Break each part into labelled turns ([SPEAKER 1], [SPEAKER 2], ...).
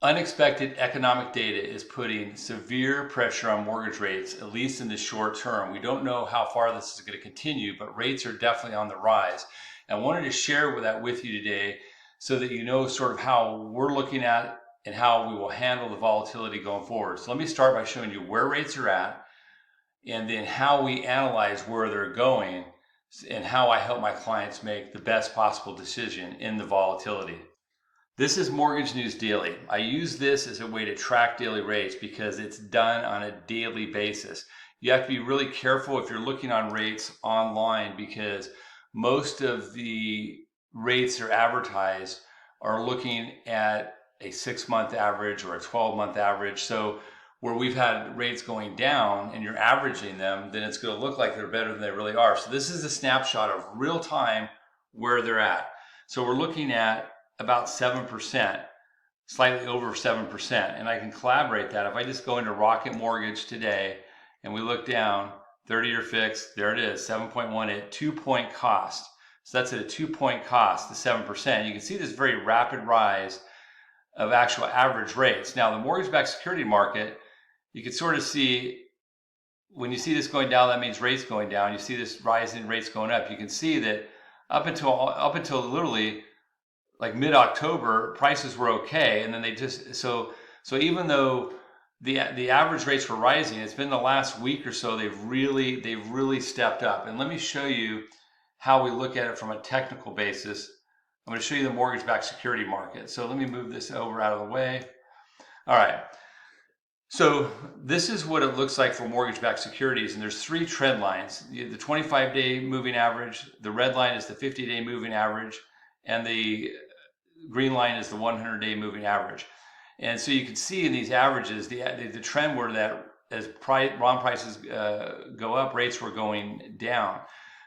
[SPEAKER 1] Unexpected economic data is putting severe pressure on mortgage rates, at least in the short term. We don't know how far this is going to continue, but rates are definitely on the rise. And I wanted to share that with you today so that you know sort of how we're looking at and how we will handle the volatility going forward. So let me start by showing you where rates are at and then how we analyze where they're going and how I help my clients make the best possible decision in the volatility. This is Mortgage News Daily. I use this as a way to track daily rates because it's done on a daily basis. You have to be really careful if you're looking on rates online because most of the rates that are advertised are looking at a 6-month average or a 12-month average. So where we've had rates going down and you're averaging them, then it's going to look like they're better than they really are. So this is a snapshot of real time where they're at. So we're looking at about 7%, slightly over 7%. And I can collaborate that. If I just go into Rocket Mortgage today and we look down, 30-year fixed, there it is, 7.1 at 2-point cost. So that's at a 2-point cost, the 7%. You can see this very rapid rise of actual average rates. Now, the mortgage-backed security market, you can sort of see when you see this going down, that means rates going down. You see this rise in rates going up. You can see that up until literally like mid-October, prices were okay, and then they just so even though the average rates were rising, it's been the last week or so they've really stepped up. And let me show you how we look at it from a technical basis. I'm going to show you the mortgage-backed security market. So let me move this over out of the way. All right. So this is what it looks like for mortgage-backed securities, and there's 3 trend lines. The 25-day moving average, the red line is the 50-day moving average, and the green line is the 100-day moving average. And so you can see in these averages, the trend were that as bond prices go up, rates were going down.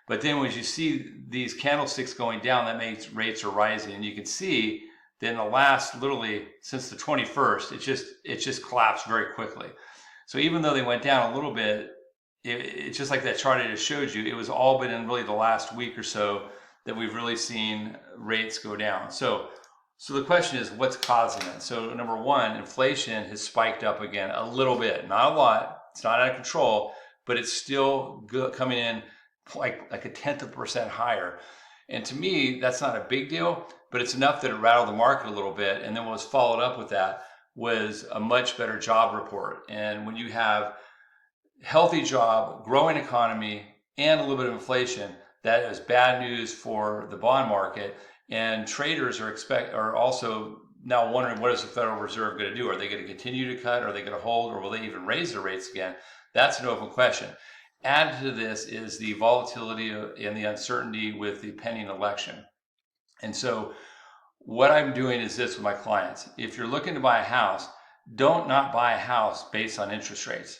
[SPEAKER 1] But then when you see these candlesticks going down, that means rates are rising. And you can see that in the last, literally since the 21st, it just collapsed very quickly. So even though they went down a little bit, it's just like that chart I just showed you, it was all but in really the last week or so that we've really seen rates go down. So the question is, what's causing it? So number one, inflation has spiked up again a little bit, not a lot. It's not out of control, but it's still coming in like 0.1% higher. And to me, that's not a big deal, but it's enough that it rattled the market a little bit. And then what was followed up with that was a much better job report. And when you have healthy job, growing economy, and a little bit of inflation, that is bad news for the bond market. And traders are also now wondering, what is the Federal Reserve going to do? Are they going to continue to cut? Are they going to hold? Or will they even raise their rates again? That's an open question. Added to this is the volatility and the uncertainty with the pending election. And so what I'm doing is this with my clients. If you're looking to buy a house, don't not buy a house based on interest rates.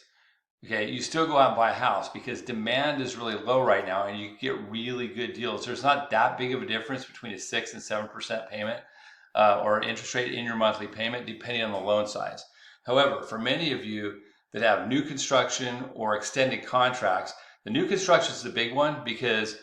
[SPEAKER 1] Okay, you still go out and buy a house because demand is really low right now and you get really good deals. There's not that big of a difference between a 6 and 7% payment or interest rate in your monthly payment, depending on the loan size. However, for many of you that have new construction or extended contracts, the new construction is the big one because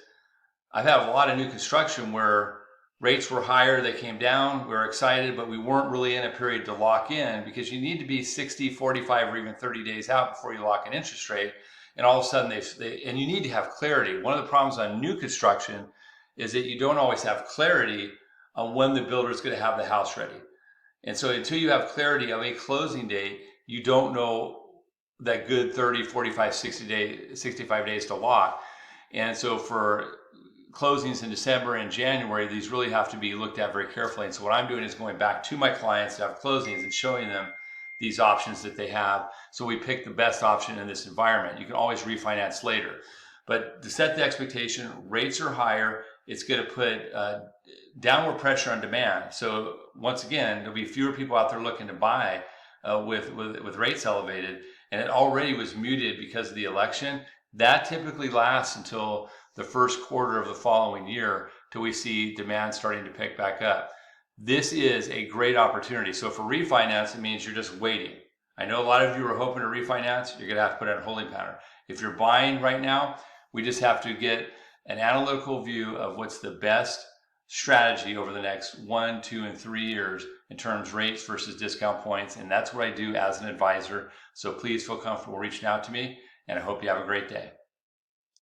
[SPEAKER 1] I've had a lot of new construction where rates were higher, they came down, we were excited, but we weren't really in a period to lock in because you need to be 60, 45, or even 30 days out before you lock an interest rate. And all of a sudden, and you need to have clarity. One of the problems on new construction is that you don't always have clarity on when the builder is going to have the house ready. And so until you have clarity of a closing date, you don't know that good 30, 45, 65 days to lock. And so for closings in December and January, these really have to be looked at very carefully. And so what I'm doing is going back to my clients that have closings and showing them these options that they have. So we pick the best option in this environment. You can always refinance later. But to set the expectation, rates are higher. It's going to put downward pressure on demand. So once again, there'll be fewer people out there looking to buy with rates elevated. And it already was muted because of the election. That typically lasts until the first quarter of the following year till we see demand starting to pick back up. This is a great opportunity. So for refinance, it means you're just waiting. I know a lot of you are hoping to refinance. You're going to have to put in a holding pattern. If you're buying right now, we just have to get an analytical view of what's the best strategy over the next 1, 2, and 3 years in terms of rates versus discount points. And that's what I do as an advisor. So please feel comfortable reaching out to me, and I hope you have a great day.